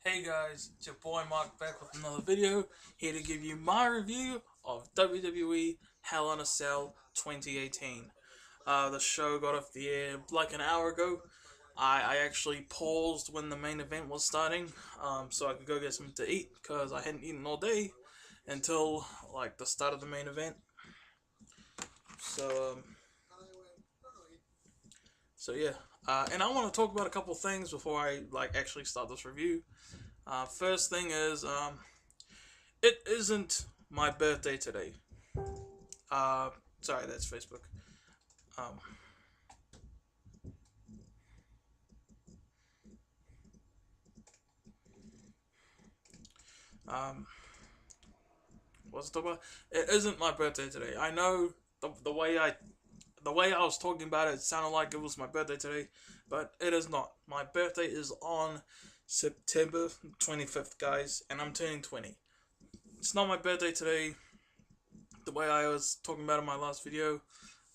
Hey guys, it's your boy Mark back with another video, here to give you my review of WWE Hell in a Cell 2018. The show got off the air like an hour ago. I actually paused when the main event was starting, so I could go get something to eat, because I hadn't eaten all day until like the start of the main event. So, yeah. And I want to talk about a couple things before I actually start this review. First thing is, it isn't my birthday today. Uh, Sorry, that's Facebook. Um, um, what's the about? It isn't my birthday today. I know the way I was talking about it sounded like it was my birthday today, but it is not. My birthday is on September 25th, guys, and I'm turning 20. It's not my birthday today, the way I was talking about in my last video.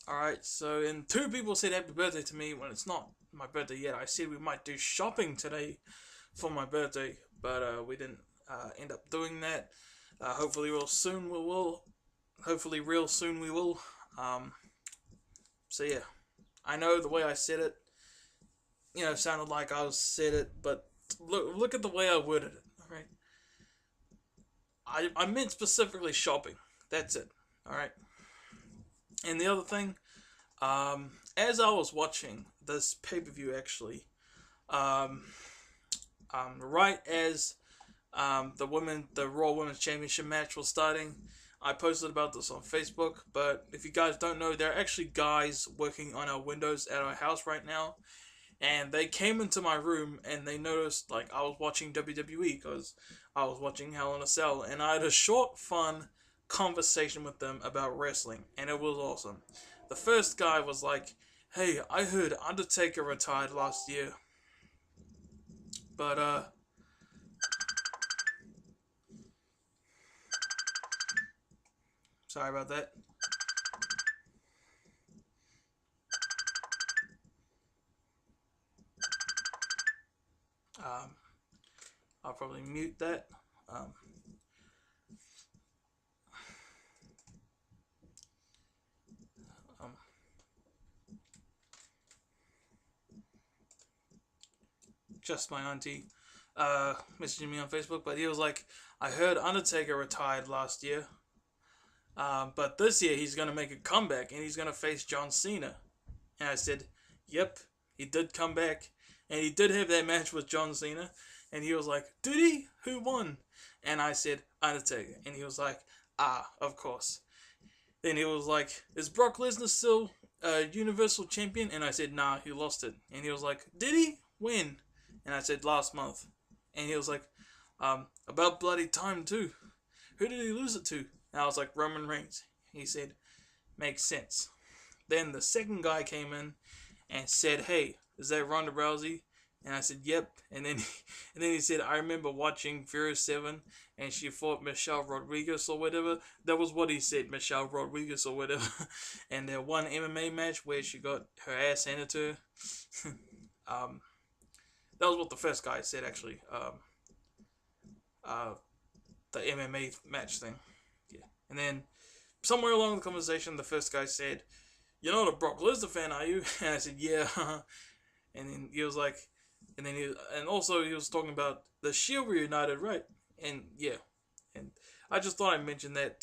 Alright, so, and two people said happy birthday to me when it's not my birthday yet. I said we might do shopping today for my birthday, but we didn't end up doing that. Hopefully real soon we will. Hopefully real soon we will. So yeah, I know the way I said it, sounded like I said it, but look at the way I worded it. Alright, I meant specifically shopping. That's it. Alright. And the other thing, as I was watching this pay-per-view, actually, um, right as the Raw Women's Championship match was starting, I posted about this on Facebook. But if you guys don't know, there are actually guys working on our windows at our house right now, and they came into my room and they noticed like I was watching WWE because I was watching Hell in a Cell, and I had a short, fun conversation with them about wrestling, and it was awesome. The first guy was like, "Hey, I heard Undertaker retired last year, but sorry about that." Um, I'll probably mute that. Um, um, just my auntie messaging me on Facebook, but he was like, "I heard Undertaker retired last year, but this year he's gonna make a comeback and he's gonna face John Cena." And I said, "Yep, he did come back, and he did have that match with John Cena." And he was like, "Did he? Who won?" And I said, "Undertaker." And he was like, "Ah, of course." Then he was like, "Is Brock Lesnar still Universal Champion?" And I said, "Nah, he lost it." And he was like, "Did he? When?" And I said, "Last month." And he was like, "About bloody time too. Who did he lose it to?" And I was like, "Roman Reigns." He said, "Makes sense." Then the second guy came in and said, "Hey, is that Ronda Rousey?" And I said, "Yep." And then he said, "I remember watching Furious 7 and she fought Michelle Rodriguez or whatever." That was what he said, Michelle Rodriguez or whatever. And that one MMA match where she got her ass handed to her. um, that was what the first guy said, actually. Uh, the MMA match thing. Yeah. And then somewhere along the conversation, the first guy said, "You're not a Brock Lesnar fan, are you?" And I said, "Yeah." And then he was like, and also he was talking about the Shield reunited, right? And yeah, and I just thought I'd mention that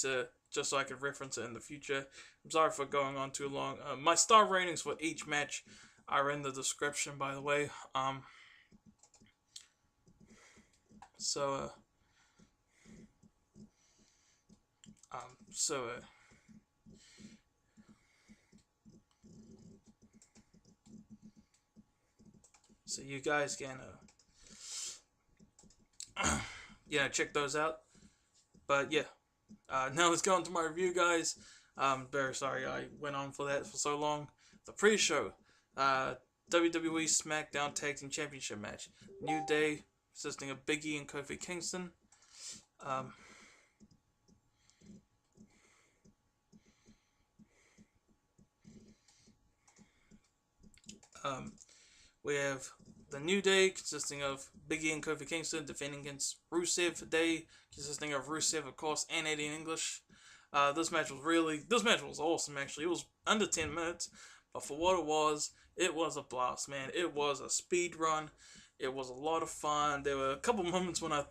just so I could reference it in the future. I'm sorry for going on too long. My star ratings for each match are in the description, by the way. So um, so uh, so you guys can check those out. But yeah, now let's go on to my review, guys. Very sorry I went on for that for so long. The pre-show, WWE Smackdown Tag Team Championship Match. New Day consisting of Biggie and Kofi Kingston. Um, um, we have the New Day, consisting of Big E and Kofi Kingston, defending against Rusev Day, consisting of Rusev, of course, and Aiden English. This match was awesome, actually. It was under 10 minutes, but for what it was a blast, man. It was a speed run. It was a lot of fun. There were a couple moments where I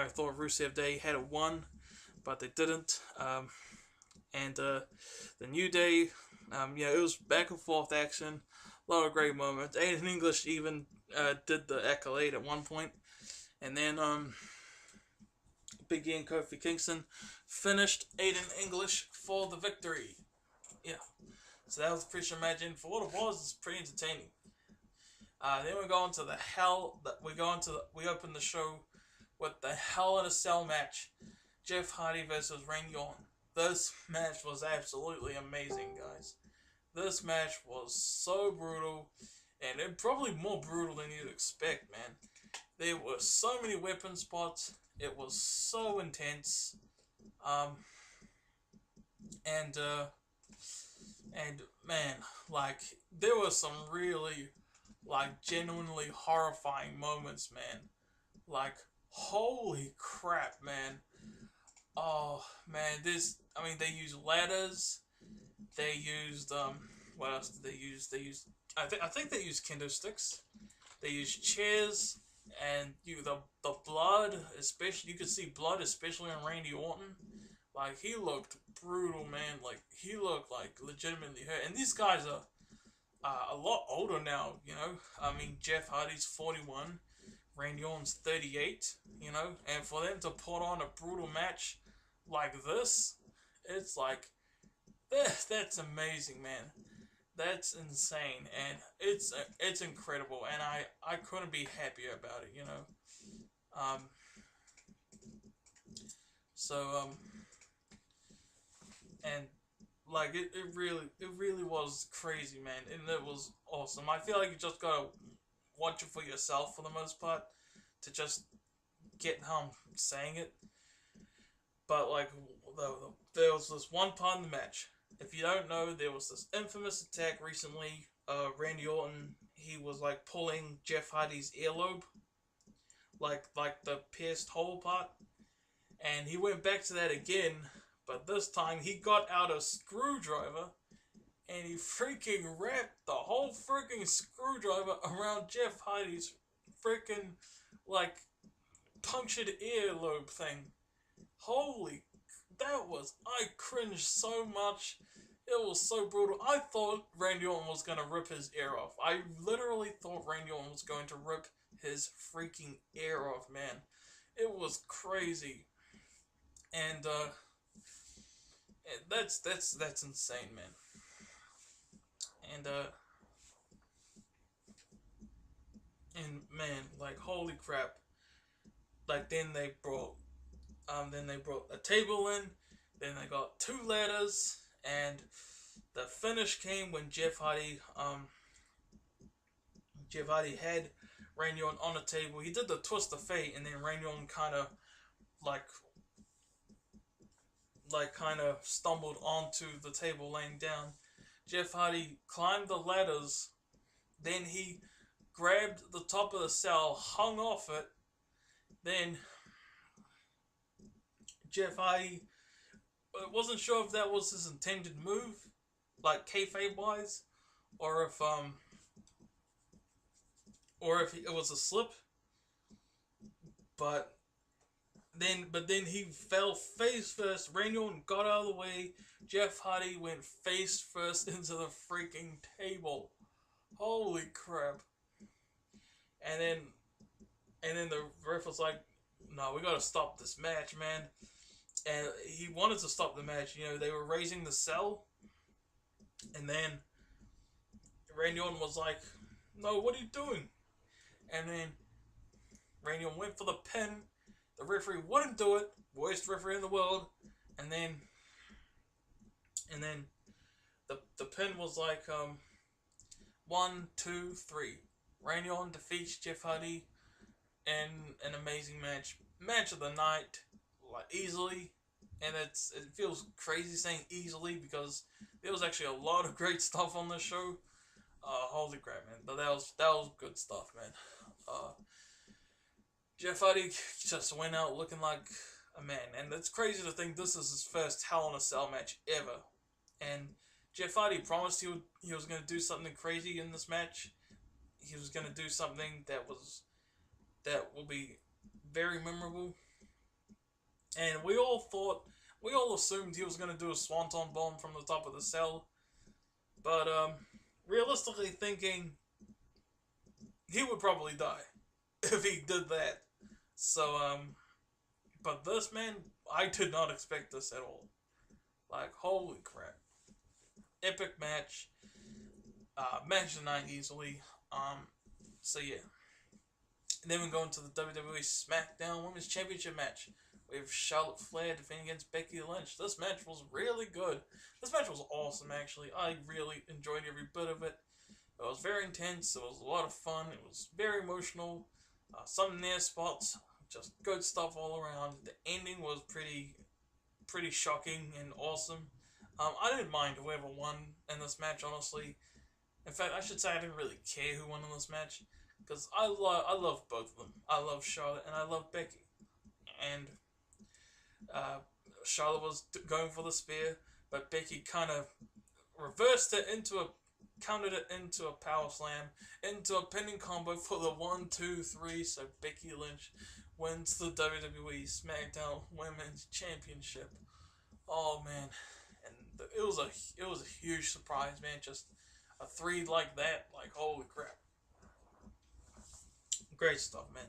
thought Rusev Day had it won, but they didn't. And the New Day, it was back and forth action. A lot of great moments. Aiden English even did the accolade at one point. And then Big E and Kofi Kingston finished Aiden English for the victory. Yeah. So that was the pre-show match, and for what it was, it's pretty entertaining. Then we go into we open the show with the Hell in a Cell match. Jeff Hardy versus Randy Orton. This match was absolutely amazing, guys. This match was so brutal, and it probably more brutal than you'd expect, man. There were so many weapon spots. It was so intense. And man, like, there were some really, like, genuinely horrifying moments, man. Like, holy crap, man. Oh, man, they used ladders. They used, what else did they use? I think they used kendo sticks. They used chairs, and the blood, especially, you could see blood, especially on Randy Orton. Like, he looked brutal, man. Like, he looked, like, legitimately hurt. And these guys are a lot older now, you know. I mean, Jeff Hardy's 41. Randy Orton's 38, you know. And for them to put on a brutal match like this, it's like, that's amazing, man. That's insane. And it's incredible. And I couldn't be happier about it, you know. And like it really was crazy, man, and it was awesome. I feel like you just gotta watch it for yourself for the most part to just get how I'm saying it. But like, there was this one part in the match. If you don't know, there was this infamous attack recently. Randy Orton, he was like pulling Jeff Hardy's earlobe, like the pierced hole part, and he went back to that again. But this time he got out a screwdriver and he freaking wrapped the whole freaking screwdriver around Jeff Hardy's freaking, like, punctured earlobe thing. Holy, I cringed so much. It was so brutal. I thought Randy Orton was going to rip his ear off. I literally thought Randy Orton was going to rip his freaking ear off, man. It was crazy. And, that's insane, man. And man, like, holy crap. Like, then they brought a table in, then they got 2 ladders, and the finish came when Jeff Hardy had Randy Orton on the table. He did the twist of fate, and then Randy Orton kind of stumbled onto the table laying down. Jeff Hardy climbed the ladders, then he grabbed the top of the cell, hung off it, then Jeff Hardy wasn't sure if that was his intended move, like kayfabe wise, or if it was a slip, but then he fell face first. Randy Orton got out of the way. Jeff Hardy went face first into the freaking table. Holy crap. And then the ref was like, no, we gotta stop this match, man. And he wanted to stop the match. You know, they were raising the cell. And then Randy Orton was like, no, what are you doing? And then Randy Orton went for the pin. The referee wouldn't do it. Worst referee in the world. And then the pin was like 1, 2, 3. Randy Orton defeats Jeff Hardy in an amazing match. Match of the night, like, easily. And it feels crazy saying easily because there was actually a lot of great stuff on this show. Holy crap, man! But that was good stuff, man. Jeff Hardy just went out looking like a man, and it's crazy to think this is his first Hell in a Cell match ever. And Jeff Hardy promised he was going to do something crazy in this match. He was going to do something that will be very memorable. And we all assumed he was going to do a swanton bomb from the top of the cell. But realistically thinking, he would probably die if he did that. So but this, man, I did not expect this at all. Like, holy crap. Epic match. Match of the night easily. So yeah. And then we go into the WWE Smackdown Women's Championship match. We have Charlotte Flair defending against Becky Lynch. This match was really good. This match was awesome, actually. I really enjoyed every bit of it. It was very intense. It was a lot of fun. It was very emotional. Some near spots. Just good stuff all around. The ending was pretty shocking and awesome. I didn't mind whoever won in this match, honestly. In fact, I should say I didn't really care who won in this match, because I love both of them. I love Charlotte and I love Becky. And Charlotte was going for the spear, but Becky kind of reversed it countered it into a power slam, into a pinning combo for the 1, 2, 3. So Becky Lynch wins the WWE Smackdown Women's Championship. Oh man, and it was a huge surprise, man. Just a 3 like that, like holy crap. Great stuff, man.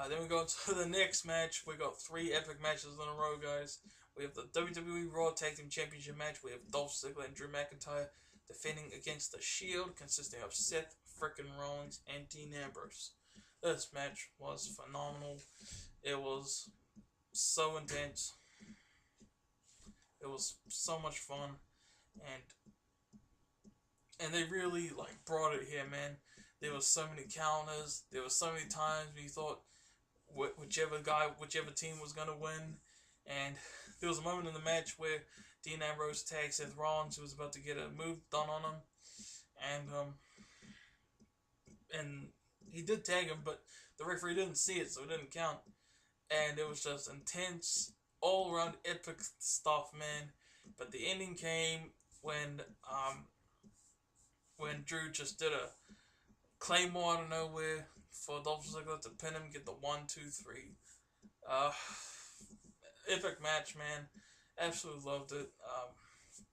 Then we go to the next match. We got 3 epic matches in a row, guys. We have the WWE Raw Tag Team Championship match. We have Dolph Ziggler and Drew McIntyre defending against the Shield, consisting of Seth frickin' Rollins and Dean Ambrose. This match was phenomenal. It was so intense. It was so much fun, and they really like brought it here, man. There was so many counters. There was so many times when you thought whichever team was gonna win, and there was a moment in the match where Dean Ambrose tagged Seth Rollins, who was about to get a move done on him, and he did tag him, but the referee didn't see it, so it didn't count. And it was just intense, all around epic stuff, man. But the ending came when Drew just did a Claymore out of nowhere for Dolph Ziggler to pin him, get the 1, 2, 3. Epic match, man. Absolutely loved it.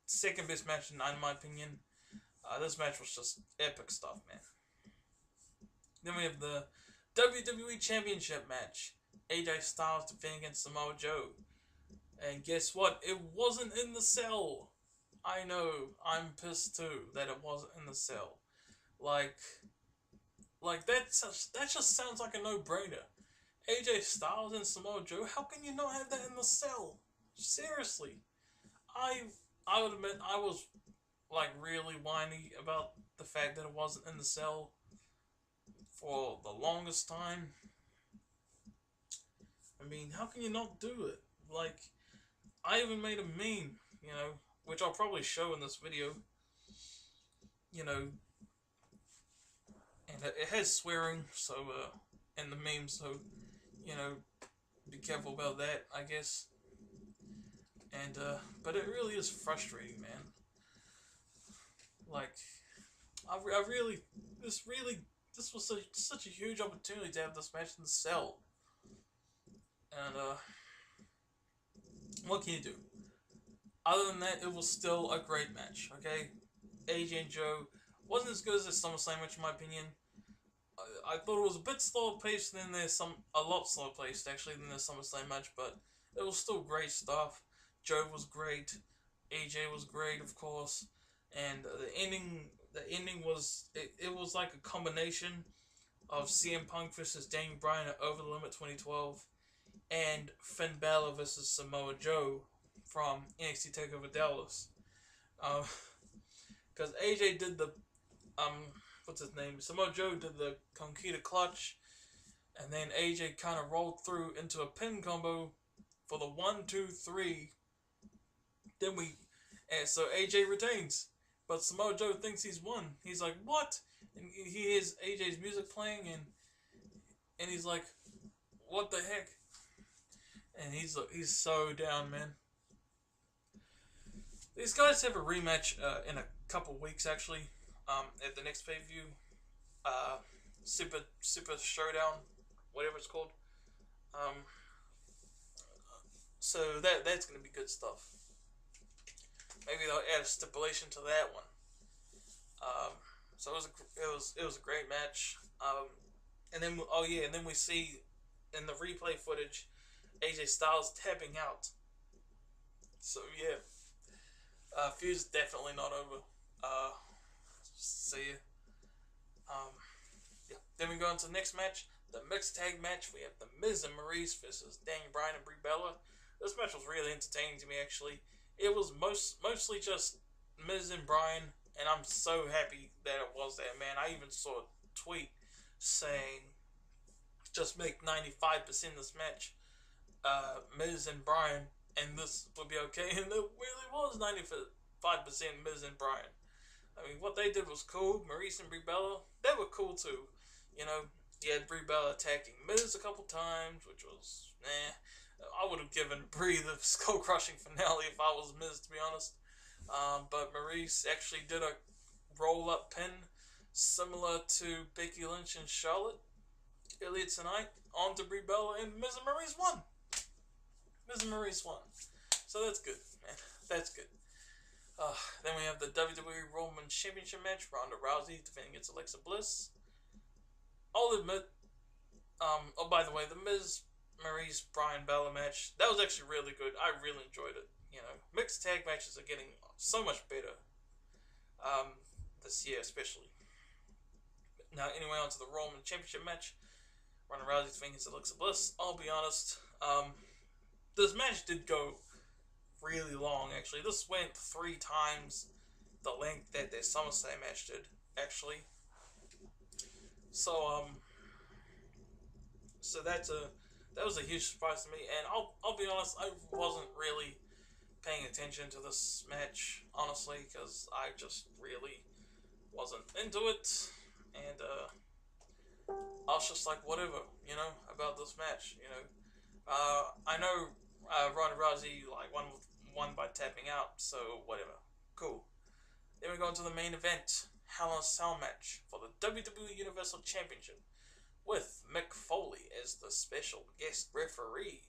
Second best match in my opinion. This match was just epic stuff, man. Then we have the WWE Championship match. AJ Styles defending against Samoa Joe. And guess what? It wasn't in the cell. I know. I'm pissed too that it wasn't in the cell. Like that just sounds like a no-brainer. AJ Styles and Samoa Joe, how can you not have that in the cell? Seriously. I would admit I was like really whiny about the fact that it wasn't in the cell for the longest time. I mean, how can you not do it? Like, I even made a meme, which I'll probably show in this video, and it has swearing, so, in the meme, so, be careful about that, I guess. And, but it really is frustrating, man. Like, this was such a huge opportunity to have this match in the cell. And, what can you do? Other than that, it was still a great match, okay? AJ and Joe wasn't as good as the SummerSlam match, in my opinion. I thought it was a bit slower paced than a lot slower paced, actually, than the SummerSlam match, but it was still great stuff. Joe was great. AJ was great, of course. And the ending was, it was like a combination of CM Punk versus Daniel Bryan at Over the Limit 2012 and Finn Balor versus Samoa Joe from NXT TakeOver Dallas. Because AJ did the, what's his name? Samoa Joe did the Conquista Clutch, and then AJ kind of rolled through into a pin combo for the 1, 2, 3. So AJ retains, but Samoa Joe thinks he's won. He's like, what? And he hears AJ's music playing, and and he's like, "What the heck?" And he's so down, man. These guys have a rematch in a couple weeks, actually, at the next pay-per-view. Super Showdown, whatever it's called. Um, so that's gonna be good stuff. Maybe they'll add a stipulation to that one. So it was a great match. And then we see in the replay footage AJ Styles tapping out. So yeah, feud's definitely not over. See ya. Yeah. Then we go into the next match, the mixed tag match. We have the Miz and Maryse versus Bryan and Brie Bella. This match was really entertaining to me, actually. It was mostly just Miz and Bryan, and I'm so happy that it was that, man. I even saw a tweet saying, just make 95% this match Miz and Bryan, and this would be okay. And it really was 95% Miz and Bryan. I mean, what they did was cool. Maryse and Brie Bella, they were cool too. You know, you had Brie Bella attacking Miz a couple times, which was, I would have given Brie the skull-crushing finale if I was Miz, to be honest. But Maryse actually did a roll-up pin similar to Becky Lynch and Charlotte earlier tonight onto Brie Bella, and Miz and Maryse won. Miz and Maryse won. So that's good, man. That's good. Then we have the WWE Roman Championship Match. Ronda Rousey defending against Alexa Bliss. I'll admit, oh, by the way, the Miz, Maryse, Bryan Bella match, that was actually really good. I really enjoyed it. You know, mixed tag matches are getting so much better this year, especially. Now, anyway, on to the Roman Championship match. Ronda Rousey defending against Alexa Bliss. I'll be honest, this match did go really long, actually. This went 3 times the length that their SummerSlam match did, actually. So that was a huge surprise to me, and I'll be honest, I wasn't really paying attention to this match, honestly, because I just really wasn't into it, and I was just like, whatever, you know, about this match, you know. I know Ronda Rousey won by tapping out, so whatever, cool. Then we go into the main event, Hell in a Cell match for the WWE Universal Championship, with Mick Foley as the special guest referee.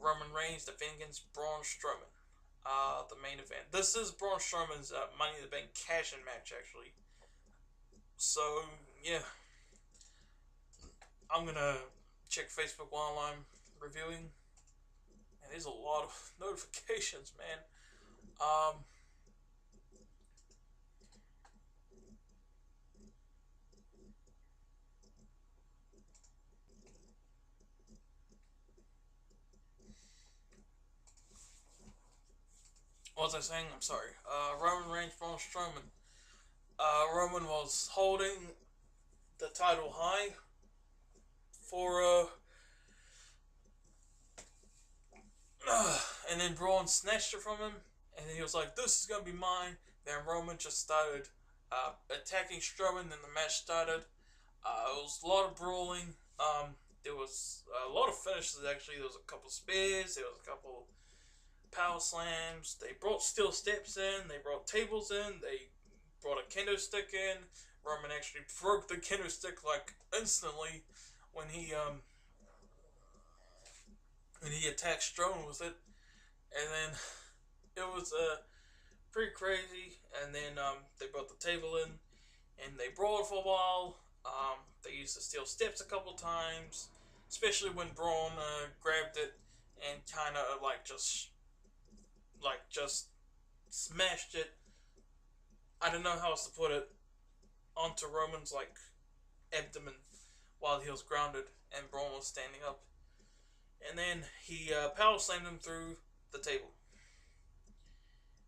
Roman Reigns defending against Braun Strowman. The main event. This is Braun Strowman's Money in the Bank cash-in match, actually. So yeah, I'm gonna check Facebook while I'm reviewing. And there's a lot of notifications, man. What was I saying? I'm sorry. Roman Reigns, Braun Strowman. Roman was holding the title high for and then Braun snatched it from him, and then he was like, "This is gonna be mine." Then Roman just started attacking Strowman, and the match started. It was a lot of brawling. There was a lot of finishes, actually. There was a couple spears, there was a couple power slams. They brought steel steps in, they brought tables in, they brought a kendo stick in. Roman actually broke the kendo stick like instantly when he attacked Strowman with it, and then it was pretty crazy. And then they brought the table in, and they brawled for a while. They used the steel steps a couple times, especially when Braun grabbed it and kind of just smashed it. I don't know how else to put it, onto Roman's abdomen while he was grounded and Braun was standing up. And then he power slammed him through the table.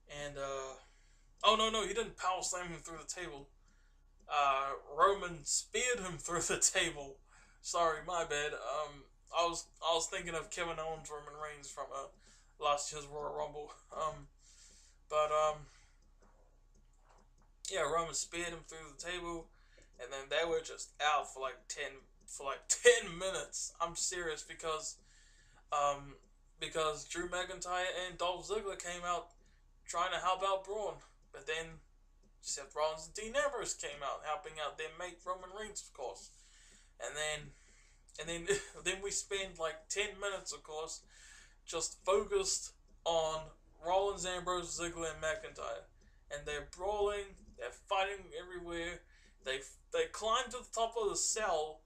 And oh no, he didn't power slam him through the table. Roman speared him through the table. Sorry, my bad. I was thinking of Kevin Owens, Roman Reigns from last year's Royal Rumble. Yeah, Roman speared him through the table, and then they were just out for 10 for like 10 minutes. I'm serious, because Drew McIntyre and Dolph Ziggler came out trying to help out Braun, but then Seth Rollins and Dean Ambrose came out helping out their mate Roman Reigns, of course, and then then we spent like 10 minutes, of course, just focused on Rollins, Ambrose, Ziggler, and McIntyre, and they're brawling, they're fighting everywhere. They climb to the top of the cell,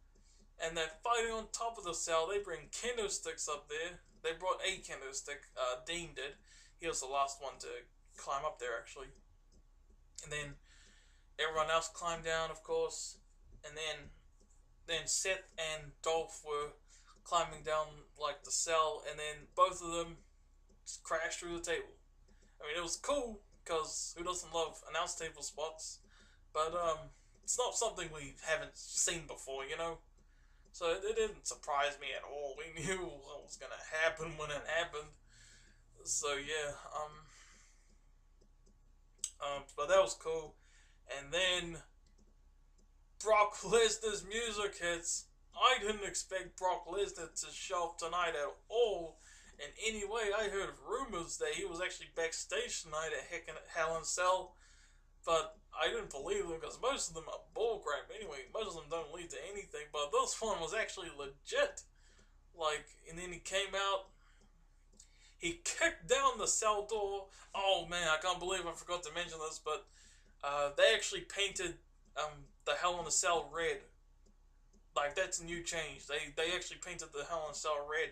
and they're fighting on top of the cell. They bring kendo sticks up there. They brought a kendo stick. Dean did. He was the last one to climb up there, actually. And then everyone else climbed down, of course. And then Seth and Dolph were climbing down like the cell, and then both of them just crashed through the table. I mean, it was cool because who doesn't love announce table spots? But it's not something we haven't seen before, you know. So it didn't surprise me at all. We knew what was gonna happen when it happened. So yeah, but that was cool. And then Brock Lesnar's music hits. I didn't expect Brock Lesnar to show up tonight at all in any way. I heard rumors that he was actually backstage tonight at Hell in a Cell, but I didn't believe them because most of them are bullcrap anyway. Most of them don't lead to anything, but this one was actually legit. Like, and then he came out, he kicked down the cell door. Oh man, I can't believe I forgot to mention this, but they actually painted the Hell in a Cell red. Like, that's a new change. They actually painted the Hell in a Cell red.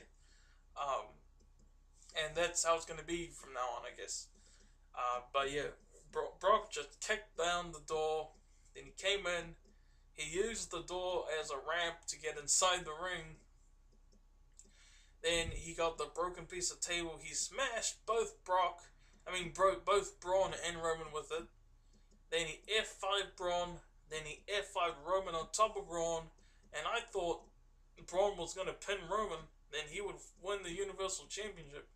And that's how it's going to be from now on, I guess. But yeah, Brock just kicked down the door. Then he came in. He used the door as a ramp to get inside the ring. Then he got the broken piece of table. He smashed both both Braun and Roman with it. Then he F5'd Braun. Then he F5'd Roman on top of Braun. And I thought Braun was going to pin Roman. Then he would win the Universal Championship.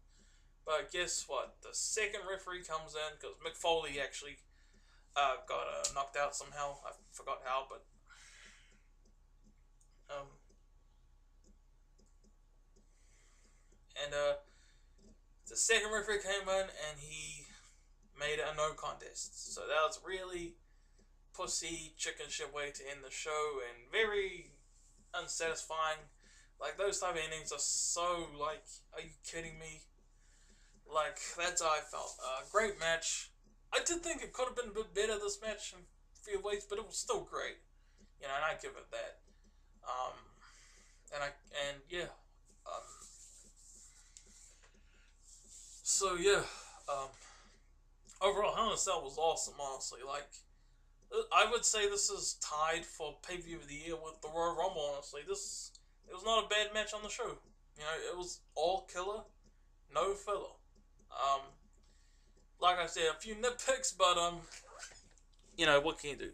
But guess what? The second referee comes in because Mick Foley actually got knocked out somehow. I forgot how, but the second referee came in and he made it a no contest. So that was really pussy chicken shit way to end the show and very unsatisfying. Like, those type of endings are so, like, are you kidding me? Like, that's how I felt. Great match. I did think it could have been a bit better, this match, in a few ways, but it was still great. You know, and I give it that. So yeah, overall, Hell in a Cell was awesome, honestly. Like, I would say this is tied for pay-per-view of the year with the Royal Rumble, honestly. It was not a bad match on the show. You know, it was all killer, no filler. Like I said, a few nitpicks, but you know, what can you do?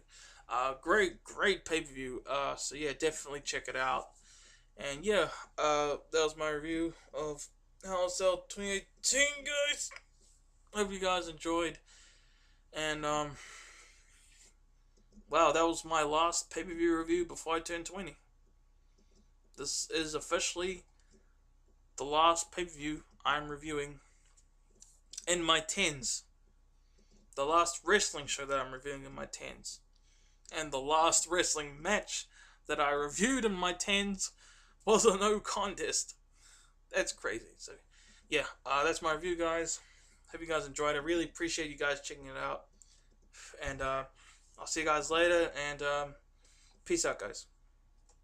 Great pay-per-view. So yeah, definitely check it out. And yeah, that was my review of Hell in a Cell 2018, guys. Hope you guys enjoyed. And wow, that was my last pay-per-view review before I turned 20. This is officially the last pay-per-view I'm reviewing in my 10s. The last wrestling show that I'm reviewing in my 10s. And the last wrestling match that I reviewed in my 10s was a no contest. That's crazy. So, yeah, that's my review, guys. Hope you guys enjoyed it. I really appreciate you guys checking it out. And I'll see you guys later. And peace out, guys.